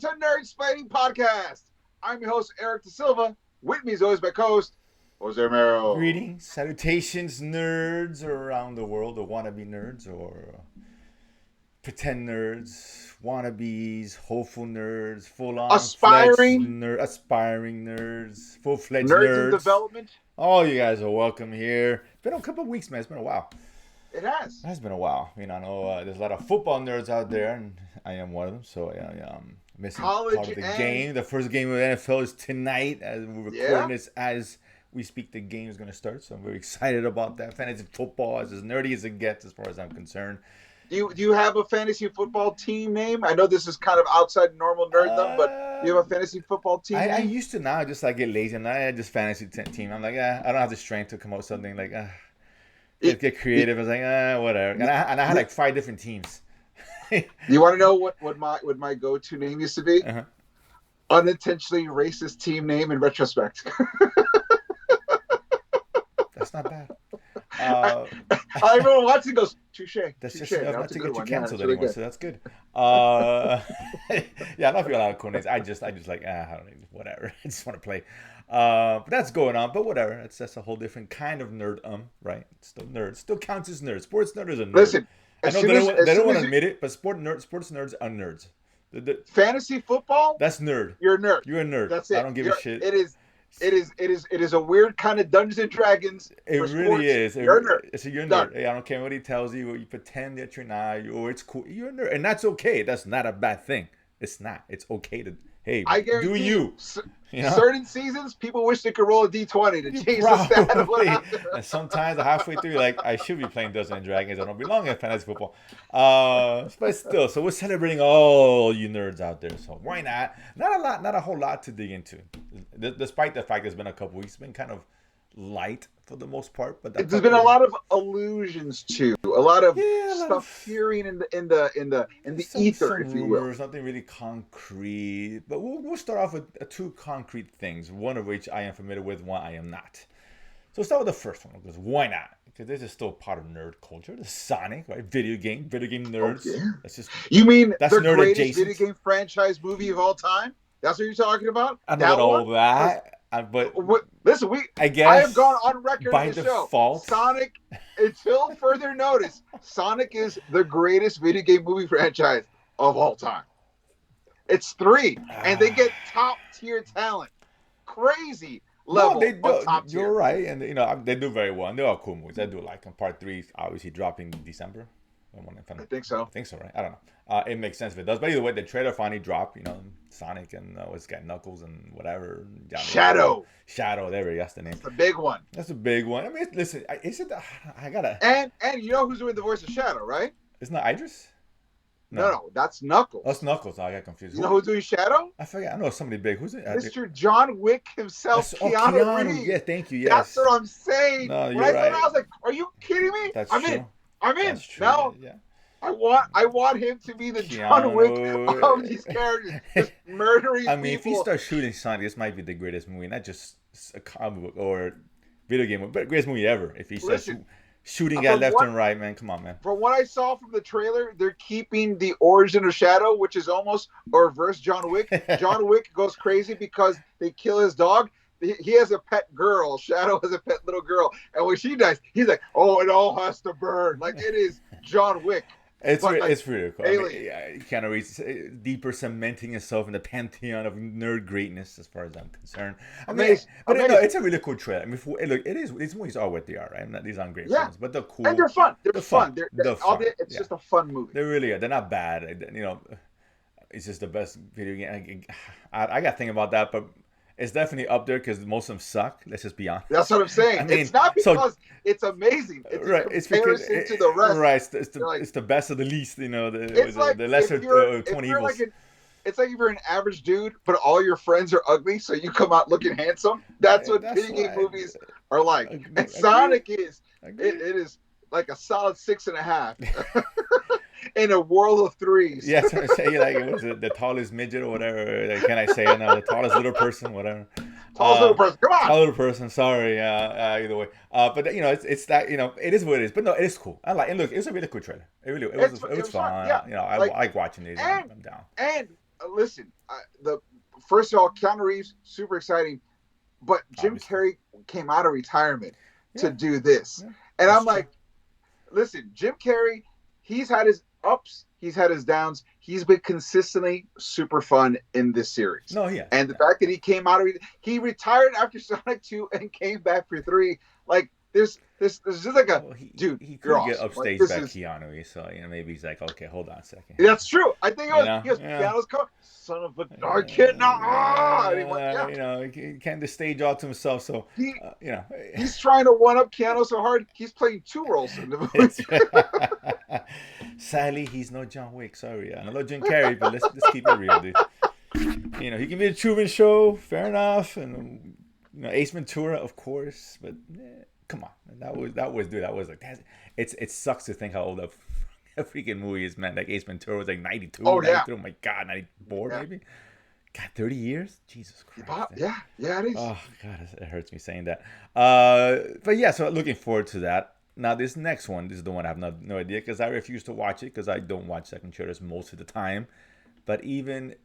Welcome to Nerdsplaining Podcast. I'm your host, Eric Da Silva. With me, as always, my co-host, Jose Romero. Greetings, salutations, nerds around the world, or wannabe nerds, or pretend nerds, wannabes, hopeful nerds, full-on Aspiring aspiring nerds, full-fledged nerds in nerds. development. All you guys are welcome here. It's been a couple of weeks, man. It's been a while. It has. It has been a while. I know there's a lot of football nerds out there, and I am one of them. So I'm missing College part of the and- game. The first game of the NFL is tonight, as we're recording this as we speak. The game is going to start, so I'm very excited about that. Fantasy football is as nerdy as it gets, as far as I'm concerned. Do you have a fantasy football team name? I know this is kind of outside normal nerddom, but do you have a fantasy football team I name? used to. Now I just get lazy, and I just fantasy team. I'm like, I don't have the strength to come up with something like. Get creative. I was like, whatever. And I had like 5 different teams. You want to know what my go-to name used to be? Uh-huh. Unintentionally racist team name in retrospect. That's not bad. I remember watching it, goes, touche. That's touche. just enough That's not a to good get you one. canceled Yeah, anymore, that's so really that's good. Yeah, I don't feel a lot of cool names. I just like, I don't know, whatever. I just want to play. But that's going on. But whatever. That's a whole different kind of nerd. Right? It's still nerd. Still counts as nerd. Sports nerd is a nerd. Listen, I know they don't want to admit it, but sports nerds are nerds. Fantasy football. That's nerd. You're a nerd. You're a nerd. That's it. I don't give a shit. It is a weird kind of Dungeons and Dragons. It really is. You're a nerd. So you're a Done. nerd. Hey, I don't care what he tells you. Or you pretend that you're not. Or it's cool. You're a nerd, and that's okay. That's not a bad thing. It's not. It's okay to. Hey, I guarantee do you? Certain seasons, people wish they could roll a d20 to change the stat of what happened. And sometimes halfway through, like, I should be playing Dungeons and Dragons. I don't belong in fantasy football. But still, so we're celebrating all you nerds out there. So why not? Not a whole lot to dig into. Despite the fact it's been a couple weeks, it's been kind of light for the most part. But There's been a lot of allusions to a lot of stuff appearing in the ether, if you will. There's nothing really concrete, but we'll start off with 2 concrete things. One of which I am familiar with, one I am not. So we'll start with the first one, because why not? Because this is still part of nerd culture. The Sonic, right? Video game nerds. Oh, yeah. That's just. You mean that's the nerd greatest adjacent. video game franchise movie of all time? That's what you're talking about? I know all that. But listen, I guess I have gone on record by in the default, show. Sonic, until further notice, Sonic is the greatest video game movie franchise of all time. It's 3, and they get top tier talent, crazy level of top tier. You're right, and they do very well. And they're all cool movies. I do like them. Part 3 obviously dropping in December. I think so. I think so, right? I don't know. It makes sense if it does. But either way, the trailer finally dropped. Sonic and it's got Knuckles and whatever. Shadow. There we go. That's the name. That's the big one. That's a big one. I mean, listen, is it? I gotta. And you know who's doing the voice of Shadow, right? It's not Idris. No, that's Knuckles. That's Knuckles. I got confused. You know who's doing Shadow? I forget. I know somebody big. Who's it? Mr. John Wick himself, Keanu Reeves. Yeah, thank you. Yes. That's what I'm saying. No, you're when I right. saw it, I was like, "Are you kidding me? That's I'm true. in. I'm in." That's true. Now, yeah. I want him to be the John Wick of these characters, just murdering people. I mean, if he starts shooting Sonic, this might be the greatest movie, not just a comic book or video game, but greatest movie ever. If he starts shooting at left and right, man, come on, man. From what I saw from the trailer, they're keeping the origin of Shadow, which is almost a reverse John Wick. John Wick goes crazy because they kill his dog. He has a pet girl. Shadow has a pet little girl. And when she dies, he's like, "Oh, it all has to burn." Like, it is John Wick. It's really cool. Kind of deeper cementing himself in the pantheon of nerd greatness, as far as I'm concerned. Amazing. It's a really cool trailer. I mean, look, these movies are what they are, right? These aren't great films, but they're cool. And they're fun. They're fun. It's just a fun movie. They really are. They're not bad. It's just the best video game. I got to think about that, but it's definitely up there because most of them suck. Let's just be honest. That's what I'm saying. I mean, it's not because it's amazing. It's right. It's because to the rest. Right. It's the best of the least. The lesser 20 evils. It's like if you're an average dude, but all your friends are ugly, so you come out looking handsome. That's what video game movies are like. And Sonic is. It is like a solid 6.5. In a world of 3s. Yeah, so say like it was the tallest midget or whatever. Can I say it now? The tallest little person, whatever. Tallest little person. Come on. Tallest little person. Sorry. Either way. But it's that it is what it is. But no, it is cool. I like. And look, it was a really cool trailer. It was fun. Yeah. I like watching these. I'm down. And listen, the first of all, Keanu Reeves, super exciting, but Jim Obviously. Carrey came out of retirement to Yeah, do this, yeah, and that's I'm true. like, listen, Jim Carrey, he's had his ups, he's had his downs. He's been consistently super fun in this series. No, yes, And the yeah. fact that he came out of he retired after Sonic 2 and came back for 3, like there's just like a Well, he dude, he you're couldn't get awesome. Like upstage this by is Keanu, so maybe he's like, okay, hold on a second here. that's true. I think it You was know, he was yeah. Keanu's coming. Son of a I cannot and he went, yeah. He can't the stage all to himself. So, He you know, he's trying to one up Keanu so hard he's playing 2 roles in the movie. it's sadly he's no John Wick. Sorry, I love Jim Carrey, but let's keep it real, dude. He can be a Truman Show, fair enough, and Ace Ventura, of course, but come on, that was like it sucks to think how old a freaking movie is, man. Like Ace Ventura was like 92, Oh yeah. 93. Oh my God, 94 Yeah. maybe. God, 30 years, Jesus Christ. Yeah, yeah, it is. Oh God, it hurts me saying that. But yeah, so looking forward to that. Now this next one, this is the one I have no idea because I refuse to watch it because I don't watch second trailers most of the time. But even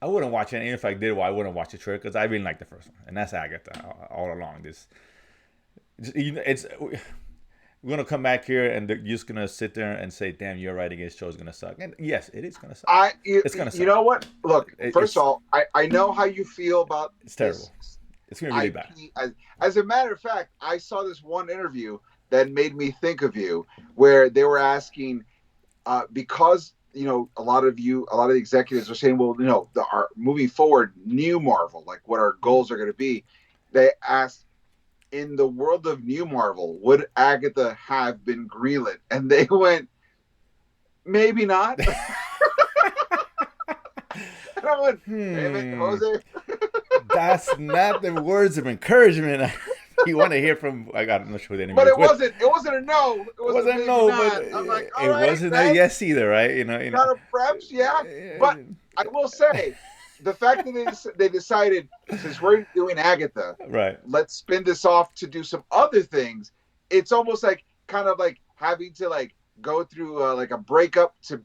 I wouldn't watch it, and even if I did, well, I wouldn't watch the trailer because I really like the first one, and that's Agatha all along. It's we're gonna come back here, and you're just gonna sit there and say, "Damn, you're right. Against show's gonna suck." And yes, it is gonna suck. It's gonna You suck. know what? Look, first of It's all, I know how you feel about it's this terrible. It's gonna be really bad. IP. As a matter of fact, I saw this one interview that made me think of you, where they were asking, because a lot of the executives are saying, well, our moving forward, new Marvel, like what our goals are going to be. They asked, in the world of new Marvel, would Agatha have been greenlit? And they went, maybe not. And I went, damn it, Jose. That's not the words of encouragement you want to hear from. I'm not sure what the But interviewer is with. it wasn't a no. It It was a wasn't maybe no, but not. I'm like, all it right, wasn't a thanks. yes either, right? Kind of preps, yeah. But I will say, the fact that they decided, since we're doing Agatha, right. let's spin this off to do some other things. It's almost like kind of like having to like go through like a breakup to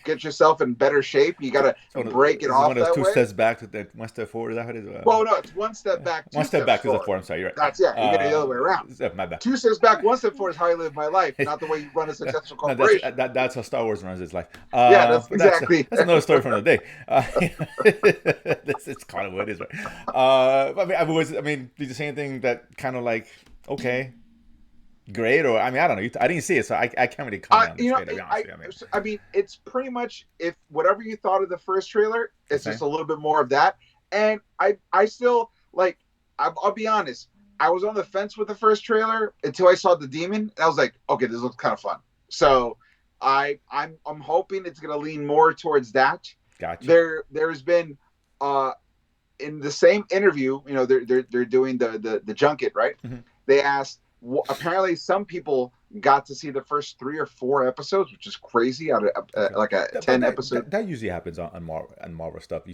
get yourself in better shape. You got to break it off one of those that two way. steps back to the one step forward. Is that what it is? Well, no, it's one step back, two One step steps back is a forward. four. I'm sorry, you're right. That's you get it the other way around. My bad. 2 steps back, 1 step forward is how I live my life, not the way you run a successful No, corporation. that's how Star Wars runs its life. Yeah, that's exactly. That's another story from the day. It's kind of what it is, right? I mean, did you say anything that kind of like, okay, great, or I mean, I don't know. I didn't see it, so I can't really comment on this. To be honest with you. I mean, it's pretty much if whatever you thought of the first trailer, it's just a little bit more of that. And I still like. I'll be honest. I was on the fence with the first trailer until I saw the demon, and I was like, okay, this looks kind of fun. So I'm hoping it's gonna lean more towards that. Gotcha. There's been in the same interview, they're doing the junket, right? Mm-hmm. They asked. Apparently, some people got to see the first 3 or 4 episodes, which is crazy. Out of like a 10 episode. That usually happens on Marvel stuff.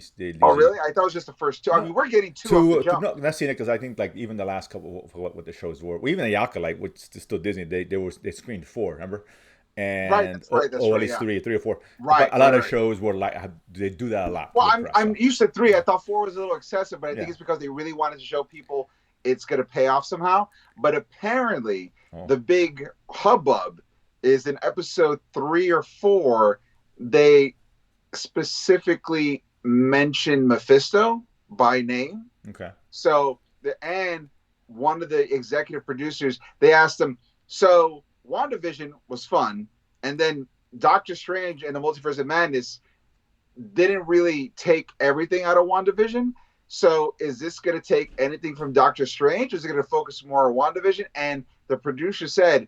Oh, really? I thought it was just the first 2. I mean, we're getting 2 off the jump. No, not seeing it because I think like even the last couple for what the shows were, or even the Acolyte, which is still Disney, they screened 4. Remember? And that's right, at least 3 or 4. Right. But a lot of shows were like they do that a lot. Well, I'm used to 3. I thought 4 was a little excessive, but I think it's because they really wanted to show people it's going to pay off somehow. But apparently, the big hubbub is in episode 3 or 4. They specifically mention Mephisto by name. Okay. So and one of the executive producers, they asked him, so WandaVision was fun, and then Doctor Strange and the Multiverse of Madness didn't really take everything out of WandaVision. So is this going to take anything from Doctor Strange, or is it going to focus more on WandaVision? And the producer said,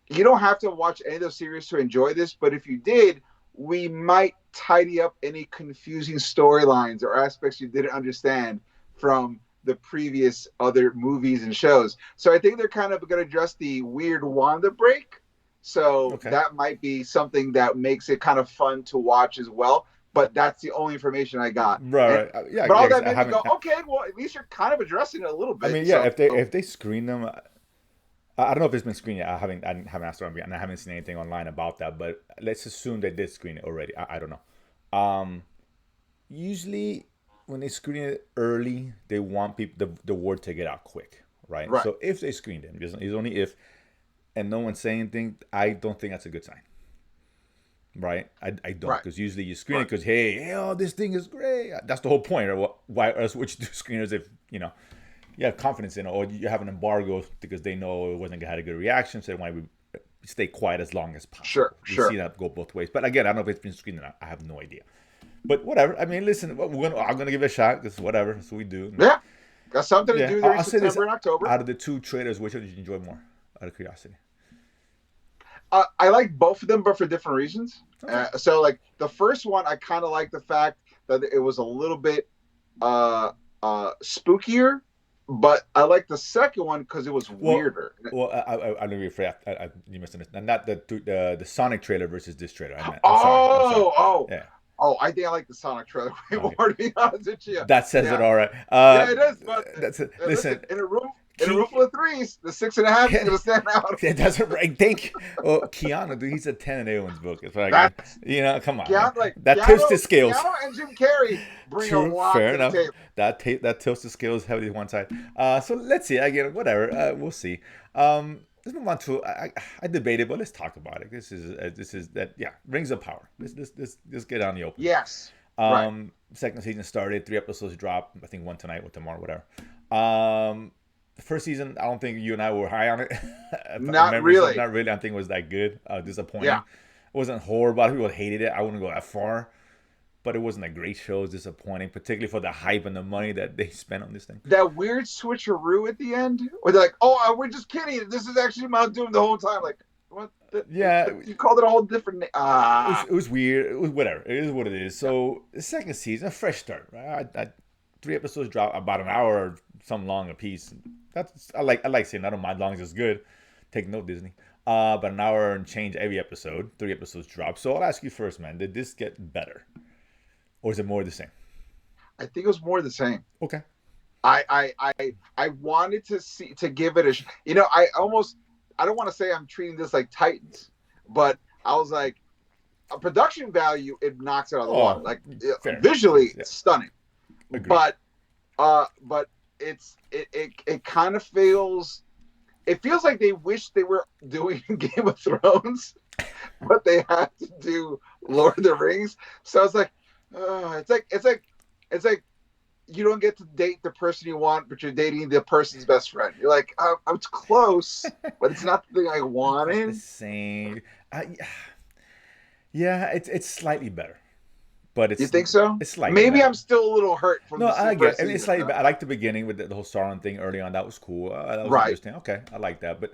you don't have to watch any of those series to enjoy this, but if you did, we might tidy up any confusing storylines or aspects you didn't understand from the previous other movies and shows. So I think they're kind of going to address the weird Wanda break. So that might be something that makes it kind of fun to watch as well. But that's the only information I got. Right. Yeah. But all that made me go, okay, well, at least you're kind of addressing it a little bit. I mean, yeah, so, if they screen them, I don't know if it's been screened yet. I haven't asked around, and I haven't seen anything online about that. But let's assume they did screen it already. I don't know. Um, Usually when they screen it early, they want people the word to get out quick, right? Right. So if they screened it, it's only if, and no one's saying anything, I don't think that's a good sign, right? I don't, Right. because usually you screen it Right. because hey, oh, this thing is great. That's the whole point, or why else would you do screeners if you have confidence in it, or you have an embargo because they know it wasn't gonna have a good reaction, so they want to stay quiet as long as Sure. possible. We see Sure. that go both ways, but again, I don't know if it's been screened or not. I have no idea. But whatever. I mean, listen, I'm gonna give it a shot because whatever. That's what we do. Yeah. Got something to Yeah, do there in I'll say this: September and October. out of the two trailers, which one did you enjoy more? Out of curiosity. I like both of them, but for different reasons. Okay. So, like the first one, I kind of like the fact that it was a little bit spookier, but I like the second one because it was weirder. Well, I know you're afraid. You misunderstood. Not the Sonic trailer versus this trailer. I'm sorry. Oh. Yeah. Oh, I think I like the Sonic trailer way Okay. more, to be honest with you. That says it all right. Yeah, it is. But That's it. listen, in a room full of threes, the 6.5 is gonna stand out. It doesn't. I think. Well, Keanu, dude, he's a 10 in Eowyn's book. It's like, come on. That tilts the scales. Keanu and Jim Carrey bring a lot Fair to enough. the table. That tilts the scales heavily to one side. So let's see. Again, whatever. We'll see. Let's move on to. I debated, but let's talk about it. This is that. Yeah, Rings of Power. Let's get on the open. Yes. Right. Second season started. 3 episodes dropped. I think one tonight, one tomorrow, whatever. The first season, I don't think you and I were high on it. Not really. Not really. I think it was that good. Disappointing. Yeah. It wasn't horrible. A lot of people hated it. I wouldn't go that far. But it wasn't a great show. It was disappointing, particularly for the hype and the money that they spent on this thing. That weird switcheroo at the end, where they're like, "Oh, we're just kidding. This is actually Mount Doom the whole time." Like, what? You called it a whole different name. It was weird. It was whatever. It is what it is. So the second season, a fresh start. Right? 3 episodes drop about an hour or some long a piece. I like saying I don't mind long as it's good. Take note, Disney. But an hour and change every episode. 3 episodes drop. So I'll ask you first, man. Did this get better, or is it more the same? I think it was more the same. Okay. I wanted to give it I don't want to say I'm treating this like Titans, but I was like, a production value, it knocks it out of the water. Like visually, it's stunning. Agreed. But it kind of feels. It feels like they wish they were doing Game of Thrones, but they had to do Lord of the Rings. So it's like, it's like you don't get to date the person you want, but you're dating the person's best friend. You're like, I was close, but it's not the thing I wanted. It's the same. Yeah, it's slightly better. But it's, you think so? It's slightly maybe better. I'm still a little hurt from no, I get it. I mean, it's slightly better. I like the beginning with the whole Sauron thing early on. That was cool. That was interesting. Okay, I like that. But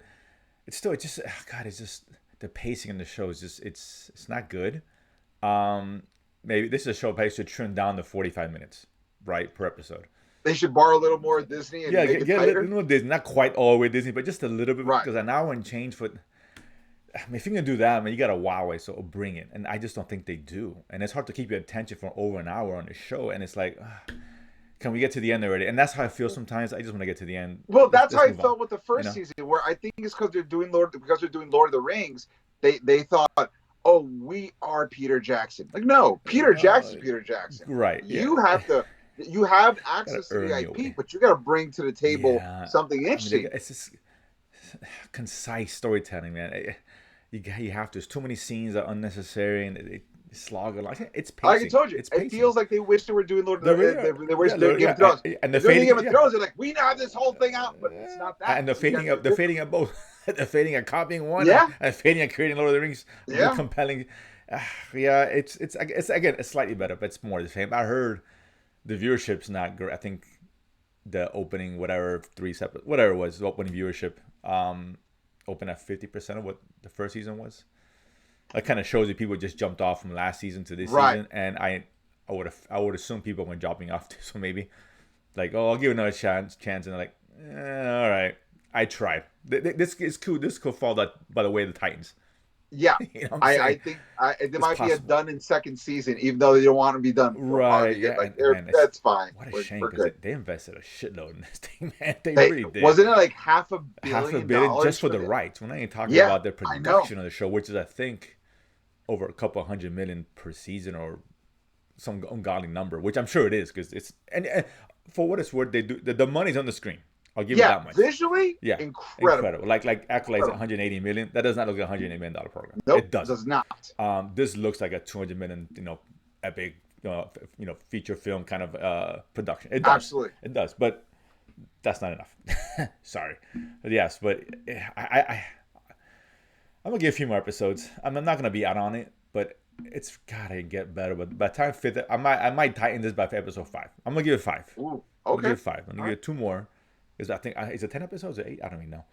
it's still, it's just the pacing in the show is just it's not good. Maybe this is a show that should trim down to 45 minutes, right, per episode. They should borrow a little more Disney and make it tighter. A little Disney, not quite all the way Disney, but just a little bit. Right. Because an hour and change for. I mean, if you're gonna do that, I mean, you gotta wow it, so bring it. And I just don't think they do. And it's hard to keep your attention for over an hour on the show. And it's like, can we get to the end already? And that's how I feel sometimes. I just want to get to the end. Well, that's how I felt with the first season, where I think it's because they're doing Lord of the Rings. They thought, oh, we are Peter Jackson. Like, no, Peter Jackson's Peter Jackson. Right. You have access to the IP, but you got to bring to the table something interesting. I mean, it's just concise storytelling, man. You have to. There's too many scenes that are unnecessary and they slog a lot. It's pacing. Like I told you, it feels like they wish they were doing Lord of the Rings. They wish they were Game of Thrones. And the fading Game of Thrones, they're like, we now have this whole thing out, but it's not that. And the fading of both. The fading of copying one, and fading of creating Lord of the Rings. More compelling. It's again, it's slightly better, but it's more the same. I heard the viewership's not great. I think the opening, whatever it was, the opening viewership. Open at 50% of what the first season was. That kind of shows you people just jumped off from last season to this season, and I would assume people were dropping off too. So maybe like, I'll give it another chance, and they're like, all right, I tried. This is cool. This could fall by the way of the Titans. Yeah, I think there might be a done in second season, even though they don't want to be done. Right? Yeah, that's fine. What a shame, because they invested a shitload in this thing, man. They really did. Wasn't it like $500 million just for the rights? We're not even talking about the production of the show, which is I think over a couple $100 million per season, or some ungodly number, which I'm sure it is because it's and for what it's worth, they do the money's on the screen. I'll give you that much. Visually, Yeah, incredible. Like Acolyte's 180 million. That does not look like a $180 million program. Nope, It doesn't. does not. This looks like a 200 million, epic, feature film kind of production. It does. Absolutely. It does, but that's not enough. Sorry, but yes, but I'm gonna give a few more episodes. I'm not gonna be out on it, but it's gotta get better. But by the time fifth, I might tighten this by episode 5. I'm gonna give it 5. Ooh, I'm okay. gonna give it 5. I'm gonna give it 2 more. Because I think is it 10 episodes or 8? I don't even know.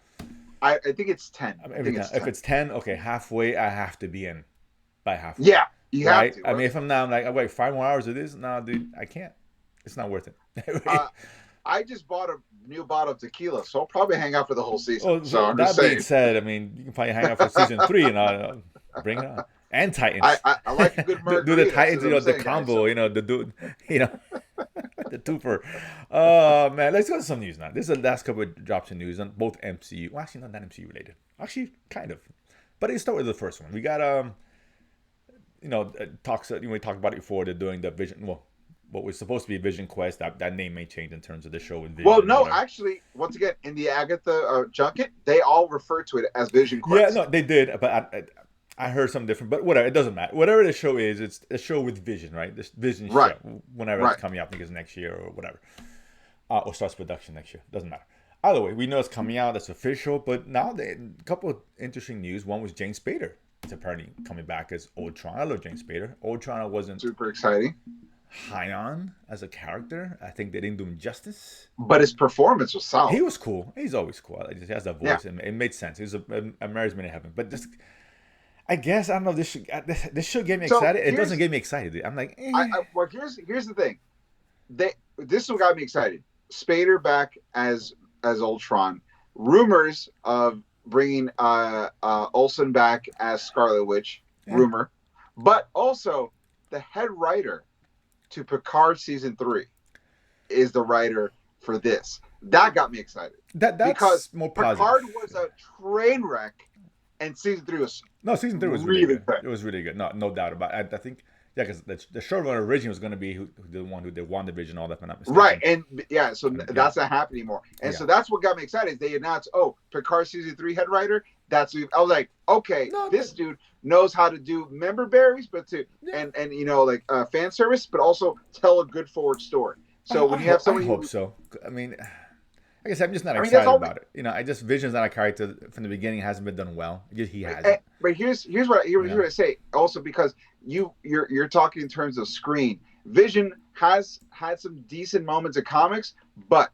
I think it's 10. If it's 10, okay, halfway I have to be in by halfway. Yeah, you right? have to. I mean, if I'm now, I'm like, wait, 5 more hours of this? No, dude, I can't. It's not worth it. I just bought a new bottle of tequila, so I'll probably hang out for the whole season. Well, so I'm that just being saying. said, I mean, you can probably hang out for season 3 and I'll bring it on. And Titans. I like a good margarita. Do the Titans, the combo, the dude, the twofer. Oh man, let's go to some news now. This is the last couple of drops of news on both MCU. Well, actually, not that MCU related. Actually, kind of. But let's start with the first one. We got talks. We talked about it before. They're doing the Vision. Well, what was supposed to be Vision Quest. That name may change in terms of the show with Vision. Well, no, actually, once again, in the Agatha junket, they all refer to it as Vision Quest. Yeah, no, they did, but I heard something different, but whatever. It doesn't matter. Whatever the show is, it's a show with Vision, right? This Vision show, whenever it's coming out, I think it's next year or whatever, or starts production next year. Doesn't matter. Either way, we know it's coming out. That's official. But now, a couple of interesting news. One was James Spader. It's apparently coming back as Ultron. I love James Spader. Ultron, I wasn't super exciting. High on as a character. I think they didn't do him justice. But his performance was solid. He was cool. He's always cool. He has that voice, and it made sense. He was a marriage man in heaven. But just. I guess I don't know. This should get me excited. It doesn't get me excited. Dude. I'm like, well, here's the thing. This is what got me excited. Spader back as Ultron. Rumors of bringing Olsen back as Scarlet Witch. Yeah. Rumor, but also the head writer to Picard season 3 is the writer for this. That got me excited. That's because more positive. Picard was a train wreck. And season 3 was season 3 was really good. It was really good. No doubt about it. I think because the showrunner originally was going to be the one who did WandaVision and all that. If I'm not mistaken. Right, and so that's not happening anymore. And so that's what got me excited. They announced, Picard season 3 head writer. I was like, okay, this dude knows how to do member berries, but and fan service, but also tell a good forward story. So when you have somebody, I hope so. I mean. I guess I'm just not excited about it. Vision's not a character from the beginning. Hasn't been done well. He hasn't. But here's what I say. Also, because you're talking in terms of screen. Vision has had some decent moments of comics, but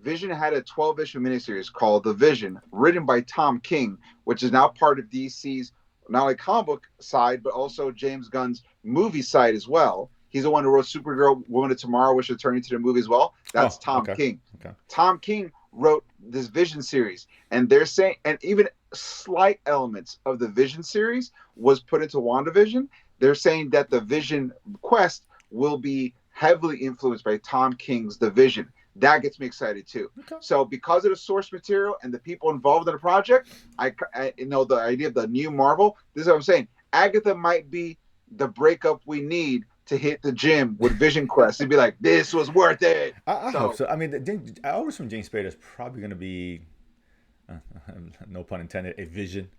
Vision had a 12-issue miniseries called The Vision, written by Tom King, which is now part of DC's not only comic book side, but also James Gunn's movie side as well. He's the one who wrote Supergirl, Woman of Tomorrow, which will turn into the movie as well. That's Tom King. Okay. Tom King wrote this Vision series. And they're saying, and even slight elements of the Vision series was put into WandaVision. They're saying that the Vision Quest will be heavily influenced by Tom King's The Vision. That gets me excited too. Okay. So because of the source material and the people involved in the project, I the idea of the new Marvel, this is what I'm saying. Agatha might be the breakup we need to hit the gym with Vision Quest and be like, this was worth it. I hope so. I mean, I always from James Spader is probably going to be, no pun intended, a vision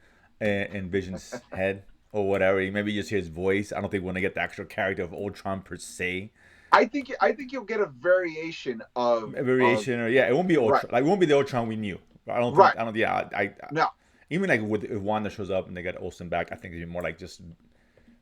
in Vision's head or whatever. Maybe just his voice. I don't think we're going to get the actual character of Ultron per se. I think you'll get a variation of it won't be Ultron. Right. Like it won't be the Ultron we knew. I don't think. No. Even like if Wanda shows up and they get Olsen back, I think it'd be more like just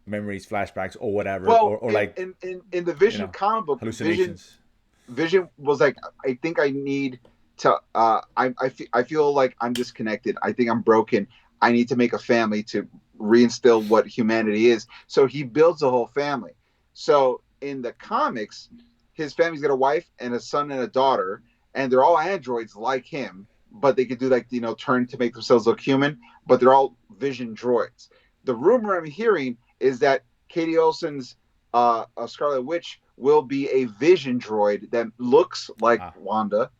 memories, flashbacks, or whatever. Well, or like in the Vision comic book, hallucinations. Vision was like, I think I need to. I feel like I'm disconnected. I think I'm broken. I need to make a family to reinstill what humanity is. So he builds a whole family. So in the comics, his family's got a wife and a son and a daughter, and they're all androids like him, but they could do turn to make themselves look human, but they're all Vision droids. The rumor I'm hearing is that Katie Olsen's Scarlet Witch will be a Vision droid that looks like Wanda,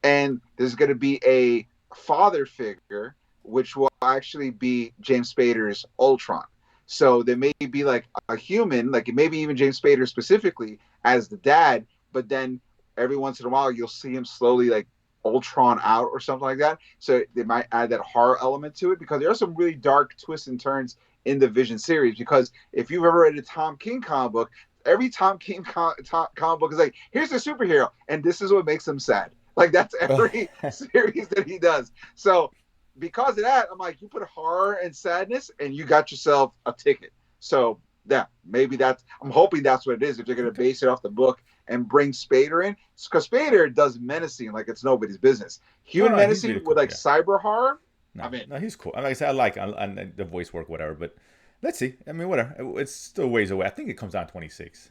and there's going to be a father figure, which will actually be James Spader's Ultron. So they may be like a human, like maybe even James Spader specifically as the dad, but then every once in a while you'll see him slowly like Ultron out or something like that. So they might add that horror element to it because there are some really dark twists and turns in the Vision series. Because if you've ever read a Tom King comic book, every Tom King comic book is like, here's a superhero, and this is what makes him sad. Like that's every series that he does. So because of that, I'm like, you put horror and sadness, and you got yourself a ticket. So yeah, maybe that's. I'm hoping that's what it is. If they're going to base it off the book and bring Spader in, because Spader does menacing like it's nobody's business. Human menacing really cool, with like cyber horror. No, no, he's cool. Like I said, I like the voice work, whatever. But let's see. I mean, whatever. It's still ways away. I think it comes out 26.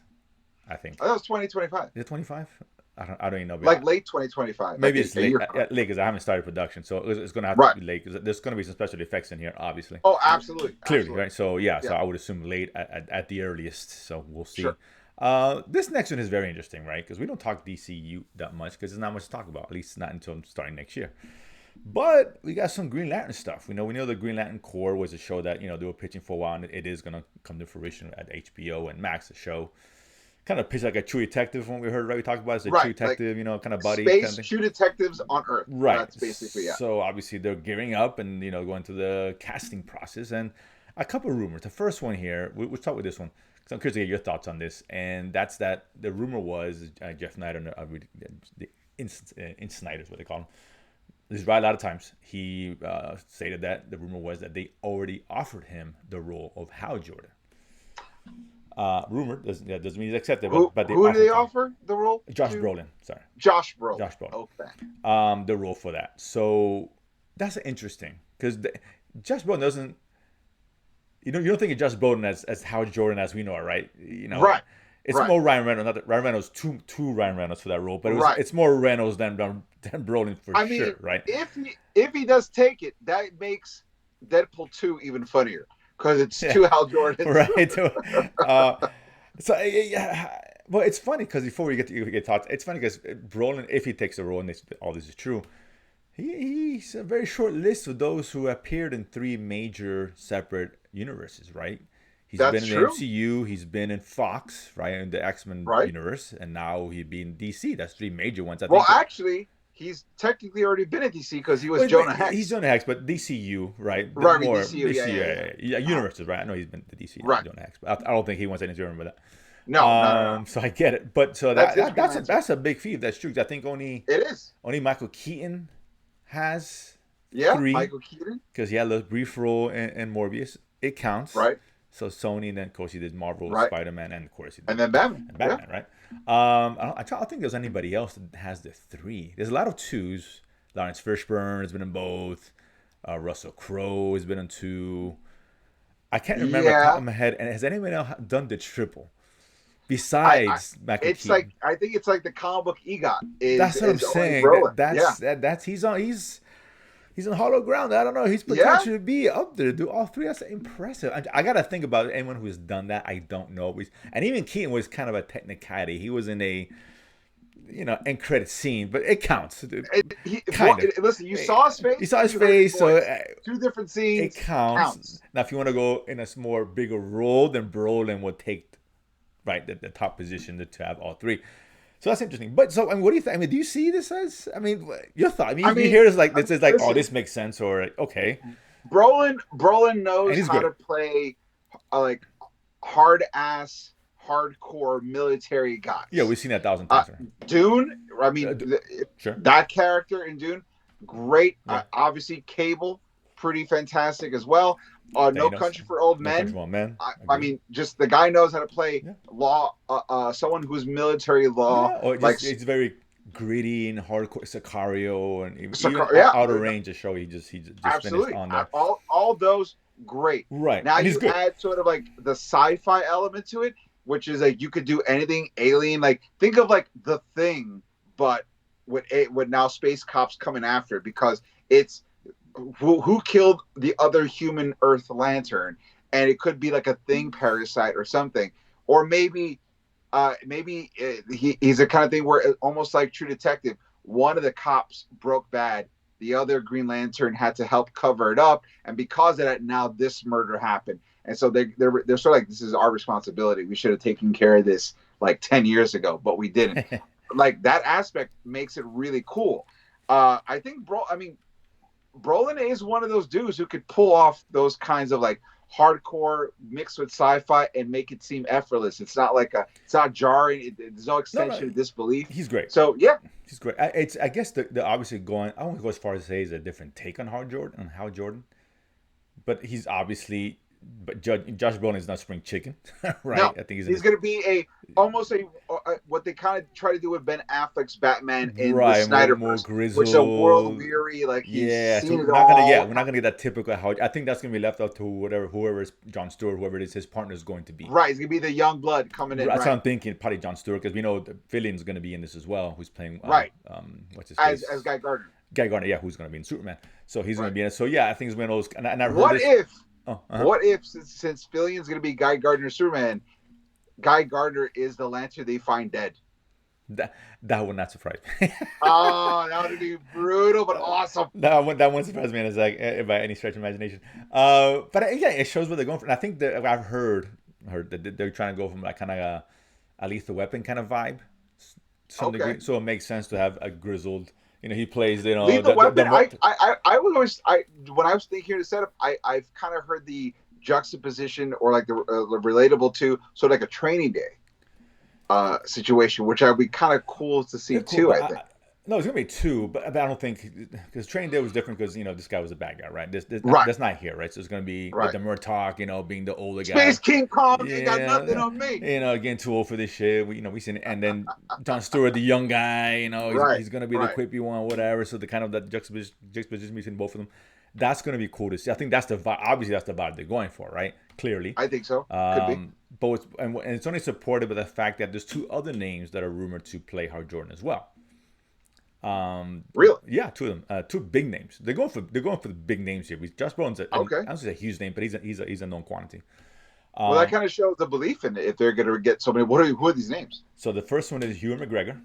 I think. Oh, that was 2025. Is it 25? I don't even know. Like late 2025. Maybe it's late because I haven't started production, so it's going to have to be late because there's going to be some special effects in here, obviously. Oh, absolutely. Clearly, absolutely. Right? So yeah, so I would assume late at the earliest. So we'll see. Sure. This next one is very interesting, right? Because we don't talk DCU that much because there's not much to talk about, at least not until starting next year. But we got some Green Lantern stuff. We know the Green Lantern Corps was a show that they were pitching for a while, and it is going to come to fruition at HBO and Max. The show kind of pitched like a True Detective when we heard, right? We talked about it as a True Detective, like, kind of buddy. Space kind of True Detectives on Earth. Right. That's basically it. So obviously they're gearing up and going through the casting process, and a couple of rumors. The first one here, we'll start with this one because I'm curious to get your thoughts on this, and that's that the rumor was Jeff Snyder, the Snyder is what they call him. This is right a lot of times. He stated that the rumor was that they already offered him the role of Hal Jordan. Rumor doesn't mean he's accepted. But who do they offer the role? Josh Brolin. Sorry. Josh Brolin. Okay. The role for that. So that's interesting because Josh Brolin doesn't. You don't think of Josh Brolin as Hal Jordan as we know it, right? Right. It's more Ryan Reynolds. Not that Ryan Reynolds two Ryan Reynolds for that role, but it's more Reynolds than Brolin for sure, right? If he does take it, that makes Deadpool 2 even funnier. Because it's two Hal Jordans. Right. Well, it's funny because before we get to your thoughts, it's funny because Brolin, if he takes the role and all this is true, he's a very short list of those who appeared in 3 major separate universes, right? That's been in the MCU, he's been in Fox, right, in the X-Men universe, and now he'd be in DC. That's 3 major ones. Actually, he's technically already been at DC because he was Jonah Hex. He's Jonah Hex, but DCU, right? Right, DCU, yeah. Universes, right? I know he's been to DC, right? Jonah Hex, but I don't think he wants anything to remember that. No. So I get it, but so that's a big feat. That's true. I think only Michael Keaton has 3. Michael Keaton, because he had a brief role in Morbius. It counts, right? So Sony, and then of course he did Marvel, Spider-Man, and of course he did, and then Batman, right? I don't think there's anybody else that has the 3. There's a lot of 2s. Lawrence Fishburne has been in both. Russell Crowe has been in 2. I can't remember off the top of my head. And has anyone else done the triple besides Michael Keaton? Like I think it's like the comic book EGOT. That's what I'm saying. He's on hollow ground. I don't know. He's potentially to be up there. Do all 3? That's impressive. I got to think about anyone who has done that. I don't know. And even Keaton was kind of a technicality. He was in a, end credit scene, but it counts. Listen, you saw his face. You saw his face. So 2 different scenes. It counts. Now, if you want to go in a more bigger role, then Brolin would take the top position to have all 3. So that's interesting. But so, what do you think? Do you see this as? Your thought. You hear this like this is like, listen, this makes sense, or okay. Brolin knows how to play like hard ass, hardcore military guys. Yeah, we've seen that 1,000 times. Dune. Sure. That character in Dune, great. Yeah. Obviously, Cable, pretty fantastic as well. No Country for Old Men. Just the guy knows how to play law. Someone who's military law. It's very gritty and hardcore. Sicario and even Outer Range, a show he just absolutely finished on there. All those great. Right. Now you add sort of like the sci-fi element to it, which is like you could do anything alien. Like think of like The Thing, but with now space cops coming after it because it's. Who killed the other human Earth Lantern, and it could be like a Thing parasite or something, or maybe he's a kind of thing where almost like True Detective, one of the cops broke bad the other Green Lantern had to help cover it up, and because of that, now this murder happened. And so they're sort of like, this is our responsibility. We should have taken care of this like 10 years ago, but we didn't. Like that aspect makes it really cool. I think, Brolin is one of those dudes who could pull off those kinds of like hardcore mixed with sci-fi and make it seem effortless. It's not jarring. There's no extension of disbelief. He's great. So yeah, he's great. I guess the obviously going. I won't go as far as to say it's a different take on Hal Jordan, but he's obviously. But Josh Brolin is not spring chicken, right? No, I think he's going to be almost what they kind of try to do with Ben Affleck's Batman in the Snyder more grizzled, which is a world weary, like yeah. So we're not gonna get that typical how. I think that's gonna be left up to whoever is Jon Stewart, whoever it is, his partner is going to be. Right, he's gonna be the young blood coming in. That's right. what I'm thinking. Probably Jon Stewart, because we know the villain's gonna be in this as well. Who's playing? Right. What's his face? As Guy Gardner. Guy Gardner, yeah, who's gonna be in Superman. So he's gonna be in it. So yeah, I think it's one of those. And I've heard what this, if? What if, since Fillion's going to be Guy Gardner Superman, Guy Gardner is the Lantern they find dead? That would not surprise me. Oh, that would be brutal, but awesome. That one surprised me, and it's like by any stretch of imagination. But yeah, it shows where they're going for. And I think that I've heard that they're trying to go from like kind of a Lethal Weapon kind of vibe. Degree. So it makes sense to have a grizzled. He plays. Lethal Weapon. I was always when I was thinking of the setup, I've kind of heard the juxtaposition or like the relatable to sort of like a Training Day situation, which I'd be kind of cool to see too. I think. No, it's gonna be two, but I don't think because Training Day was different because this guy was a bad guy, right? That's not here, right? So it's gonna be with the Murtaugh, being the older guy. Space King Kong, you got nothing on me. Getting too old for this shit. We seen it, and then Jon Stewart, the young guy, he's gonna be the quippy one, whatever. So the kind of that juxtaposition between both of them, that's gonna be cool to see. I think that's the vibe. Obviously, that's the vibe they're going for, right? Clearly, I think so. Could be. But it's only supported by the fact that there's two other names that are rumored to play Hal Jordan as well. Really? Yeah, two of them, two big names. They're going for the big names here. Josh Brolin's I don't say a huge name, but he's a known quantity. Well, that kind of shows the belief in it. If they're going to get so many, who are these names? So the first one is Ewan McGregor.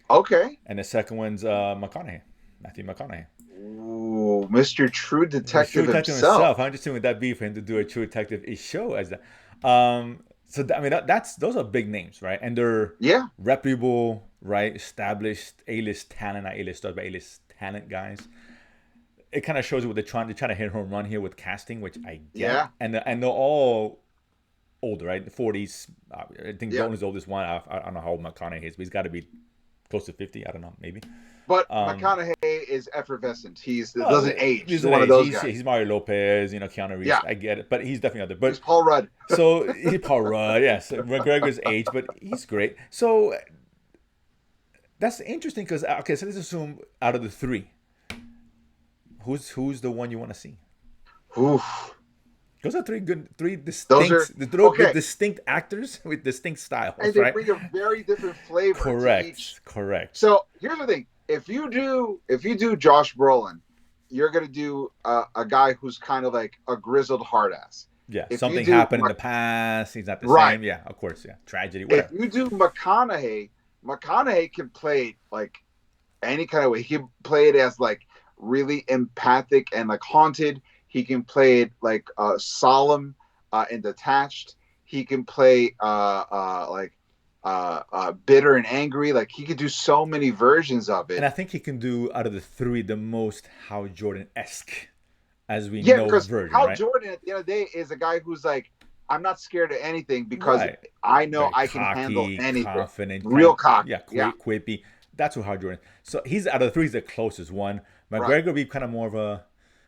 Okay. And the second one's Matthew McConaughey. Ooh, Mr. True Detective himself. How interesting would that be for him to do a True Detective-ish show as that? So those are big names, right? And they're reputable, right? Established A-list talent, not A-list stars, but A-list talent guys. It kind of shows you what they're trying to hit home run here with casting, which I get. Yeah. And they're all older, right? The 40s. I think Brolin's the oldest one. I don't know how old McConaughey is, but he's got to be close to 50. I don't know, maybe. But McConaughey is effervescent. Doesn't age. He's one of those guys. He's Mario Lopez, Keanu Reeves. Yeah. I get it. But he's definitely out there. But he's Paul Rudd. So he's Paul Rudd, yes. McGregor's age, but he's great. So that's interesting because, so let's assume out of the three, who's the one you want to see? Oof. Those are three distinct actors with distinct styles, and they bring a very different flavor. Correct. So here's the thing: if you do Josh Brolin, you're gonna do a guy who's kind of like a grizzled hard ass. Yeah, something happened in the past. He's not the same. Yeah, of course. Yeah, tragedy. Whatever. If you do McConaughey can play it like any kind of way. He can play it as like really empathic and like haunted. He can play it like solemn and detached. He can play bitter and angry. Like he could do so many versions of it. And I think he can do out of the three the most Hal Jordan-esque as we know version. Hal Jordan at the end of the day is a guy who's like, I'm not scared of anything because I know I can handle anything. Confident, real cocky. Yeah, quippy. That's what Hal Jordan. So he's out of the three, he's the closest one. McGregor would be kind of more of a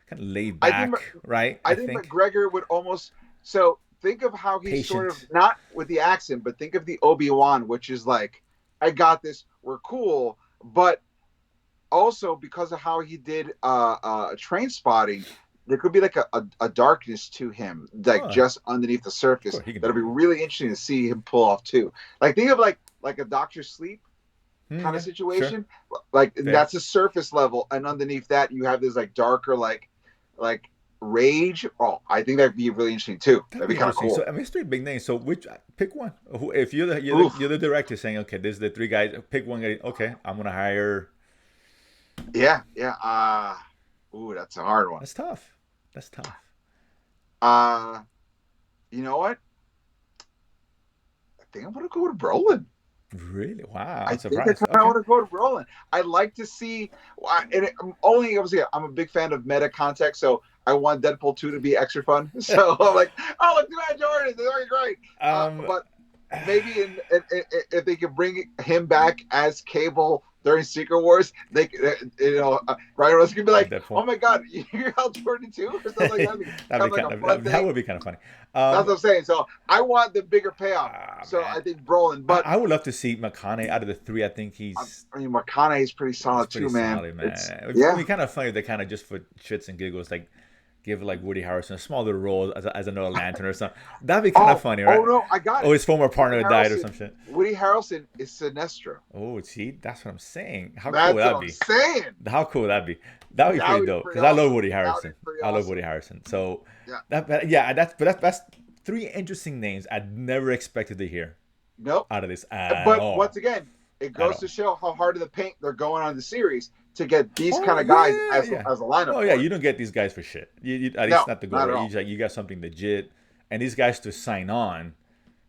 kind of laid back, right? I think McGregor would almost. So think of how he's sort of not with the accent, but think of the Obi-Wan, which is like, I got this. We're cool, but also because of how he did Train Spotting. There could be like a darkness to him, like just underneath the surface. That'll be really interesting to see him pull off too. Like think of like a Doctor Sleep kind of situation. Sure. Like that's a surface level, and underneath that you have this like darker like rage. Oh, I think that'd be really interesting too. That'd be kind of cool. So I mean, it's three big names. So pick one. If you're the director saying, okay, this is the three guys. Pick one guy. Okay, I'm gonna hire Yeah, yeah. Ooh, that's a hard one. That's tough. That's tough. Uh, you know what? I think I'm gonna go with Brolin. Really? Wow, I I'm think I surprised. kind of Okay. want to go to Brolin. I'd like to see, and only obviously I'm a big fan of meta context, so I want Deadpool 2 to be extra fun. So I'm like, oh, look, Matt Jordan, they're really great. Um, But maybe if they could bring him back as Cable during Secret Wars, they Ryan Reynolds could be like, Deadpool. oh my god, you're Hal Jordan too, or something like that. That'd Kind be of like kind a of fun that thing. would be kind of funny. That's what I'm saying. So I want the bigger payoff. So Man, I think Brolin, but I would love to see McConaughey out of the three. I think I mean, McConaughey is pretty he's solid pretty too, man. solid, It's man. It would yeah, be kind of funny if they kind of just for shits and giggles like give like Woody Harrelson a small little role as another lantern or something. That'd be kind of funny, oh right? no, I got Oh, it. his former partner died or some shit. Woody Harrelson is Sinestro. Oh, see, that's what I'm saying. How cool would That's what that I'm be? saying. How cool would that be? That would be That pretty would be dope pretty because I love awesome. Woody That would be Harrelson. pretty I love awesome. Woody Harrelson. So Yeah. yeah, that's three interesting names I'd never expected to hear Nope. out of this at But once all. again, it At goes all. to show how hard of the paint they're going on the series to get these Oh kind of guys yeah, yeah. as a lineup Oh yeah, for it. you don't get these guys for shit. At least No, not the goal, not at right? all. You got something legit, and these guys to sign on,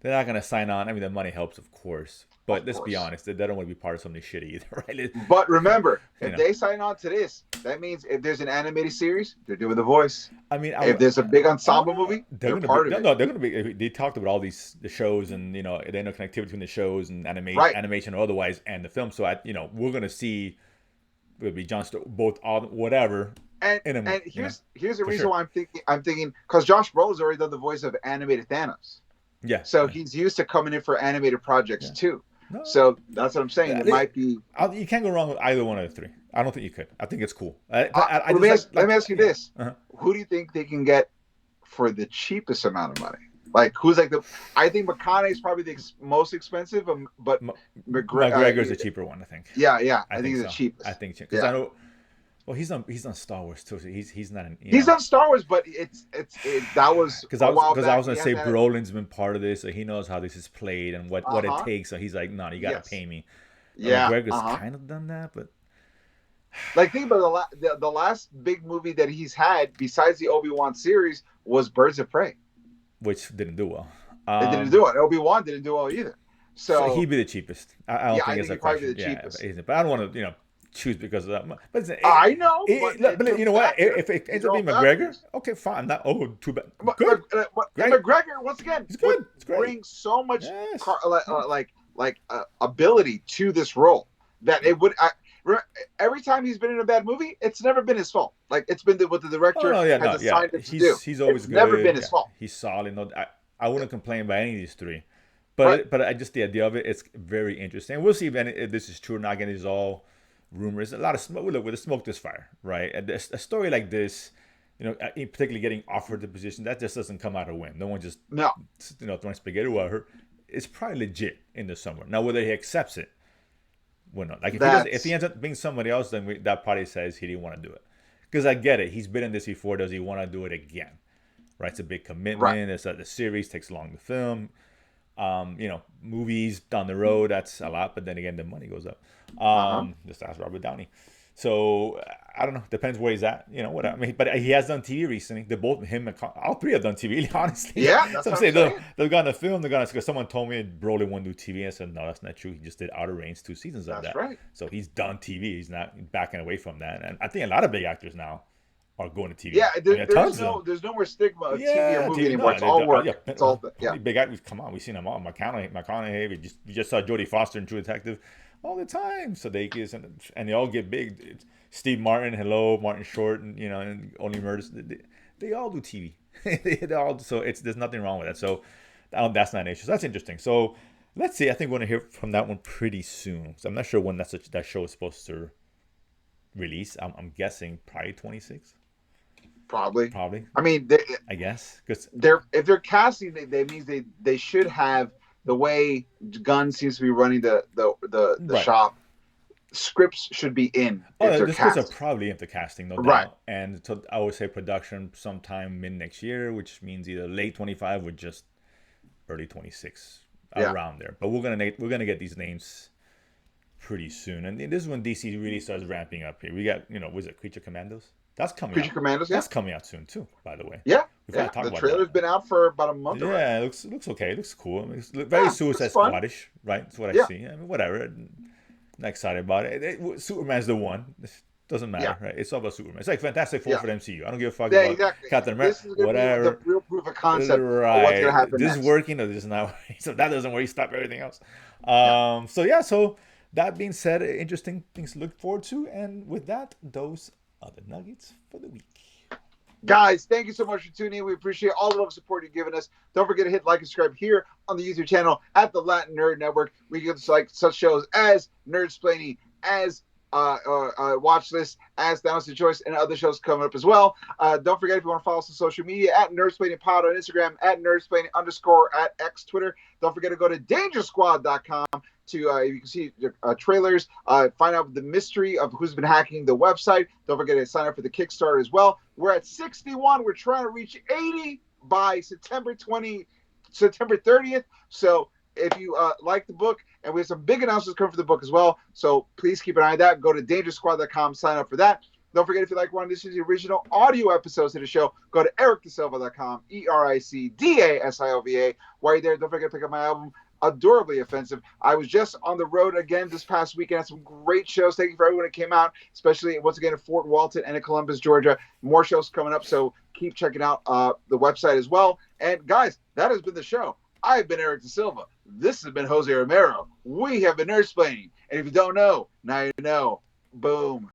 they're not gonna sign on. I mean, the money helps, of course, but Of let's be course. honest, they don't want to be part of something shitty either, right? But remember, You if know, they sign on to this, that means if there's an animated series, they're doing the voice. I mean, If there's a big ensemble oh, movie, they're they're gonna be part of it. no, they're gonna be. They talked about all the shows and the interconnectivity between the shows and Right. animation or otherwise and the film. So we're gonna see it'll be John Sto both on whatever And in a movie, and here's the for reason sure. why I'm thinking because Josh Brolin's already done the voice of animated Thanos, Yeah, so yeah, he's used to coming in for animated projects yeah. too. No, So that's what I'm saying. It might be. you can't go wrong with either one of the three. I don't think you could. I think it's cool. I Let just me let me ask you yeah. this: Uh-huh. who do you think they can get for the cheapest amount of money? Like who's like the? I think McConaughey is probably the most expensive, but M- McGregor's McGregor. a cheaper one, I think. Yeah, I I think think he's the so. I cheapest. think because I Yeah, know. Well, he's on Star Wars too. So he's not an he's on Star Wars, but that was because a while I back. was gonna He had say that. Brolin's been part of this, so he knows how this is played and what it Uh-huh. takes. So he's like, no, you gotta Yes. pay me. Yeah. McGregor's Uh-huh. kind of done that, but Like think about the last big movie that he's had besides the Obi-Wan series was Birds of Prey. which didn't do well. It didn't do it. Obi-Wan didn't do well either. So So he'd be the cheapest. I don't yeah, think I it's think a he'd probably question. be the Yeah, cheapest. but I don't want to choose because of that. But I know, but but you know what? factor. If it ends These are up all being McGregor, factors. okay, fine. Not too bad. But, Good, and great. McGregor once again It's would good. It's great. bring so much Yes. ability to this role that it would. Every time he's been in a bad movie, it's never been his fault. Like it's been what the Oh director no, yeah, has no, yeah. assigned him to do. He's always It's good. never been his Yeah, fault. he's solid. No, I wouldn't complain by any of these three. Right. But I just the idea of it's very interesting. We'll see if this is true or not. Again, it's all rumors. A lot of smoke. Look, with the smoke, this fire, right? And a story like this, particularly getting offered the position, that just doesn't come out of wind. No one just No. throwing spaghetti at her. It's probably legit in the somewhere. Now, whether he accepts it, well, not. Like if he ends up being somebody else, then that party says he didn't want to do it. Because I get it. He's been in this before. Does he want to do it again? Right? It's a big commitment. Right. It's the series takes long to film. Movies down the road, that's a lot, but then again, the money goes up. Just ask Robert Downey. So I don't know. Depends where he's at. What I mean. But he has done TV recently. They both him and all three have done TV. Honestly, Yeah, that's so I'm what saying I'm saying. they've gone to film. They're gonna because someone told me Broly won't do TV. I said no, that's not true. He just did Outer Range 2 seasons of That's that. right. So he's done TV. He's not backing away from that. And I think a lot of big actors now are going to TV. Yeah, there's no more stigma of TV or movie anymore. It's all work. It's all How many big actors? Come on, we've seen them all. McConaughey. We just saw Jodie Foster in True Detective all the time. So and they all get big. Steve Martin, hello, Martin Short, and Only Murders. They all do TV. they all so there's nothing wrong with that. So that's not an issue. So that's interesting. So let's see. I think we're gonna hear from that one pretty soon. So I'm not sure when that show is supposed to release. I'm guessing probably 26. Probably. Probably. I mean, I guess because if they're casting, they means they should have the way Gunn seems to be running the Right. shop. Scripts should be in. the scripts are probably into casting, no doubt. Right. And so I would say production sometime mid next year, which means either late 25 or just early 26, Yeah. around there. But we're gonna get these names pretty soon, and this is when DC really starts ramping up here. We got, was it Creature Commandos? That's coming Creature out. Commandos, yeah. That's coming out soon too, by the way. Yeah, We yeah. forgot to talk The about trailer's that. been out for about a month already. Yeah, it looks okay. It looks cool. I mean, it's very Suicide Squad-ish, right? That's what I see. I mean, whatever. Not excited about it. Superman's the one. It doesn't matter, right? It's all about Superman. It's like Fantastic Four for the MCU. I don't give a fuck about Captain America. This is gonna whatever. be the real proof of concept of what's gonna happen This next. is working or this is not working. So that doesn't work. You stop everything else. So that being said, interesting things to look forward to. And with that, those are the nuggets for the week. Guys, thank you so much for tuning in. We appreciate all the love and support you've given us. Don't forget to hit like and subscribe here on the YouTube channel at the Latin Nerd Network. We give like such shows as Nerdsplaining, as Watch List, as Thanos' Choice, and other shows coming up as well. Don't forget, if you want to follow us on social media, at NerdsplainingPod on Instagram, at Nerdsplaining_ at X Twitter. Don't forget to go to DangerSquad.com to you can see trailers, find out the mystery of who's been hacking the website. Don't forget to sign up for the Kickstarter as well. We're at 61. We're trying to reach 80 by September 30th. So if you like the book, and we have some big announcements coming for the book as well, so please keep an eye on that. Go to DangerSquad.com, sign up for that. Don't forget, if you like one of the original audio episodes of the show, go to ericdasilva.com, EricDasilva. While you're there, don't forget to pick up my album, Adorably Offensive. I was just on the road again this past weekend. Had some great shows. Thank you for everyone that came out, especially once again at Fort Walton and in Columbus, Georgia. More shows coming up, so keep checking out the website as well. And guys, that has been the show. I've been Eric Da Silva. This has been Jose Romero. We have been Nerdsplaining. And if you don't know, now you know. Boom.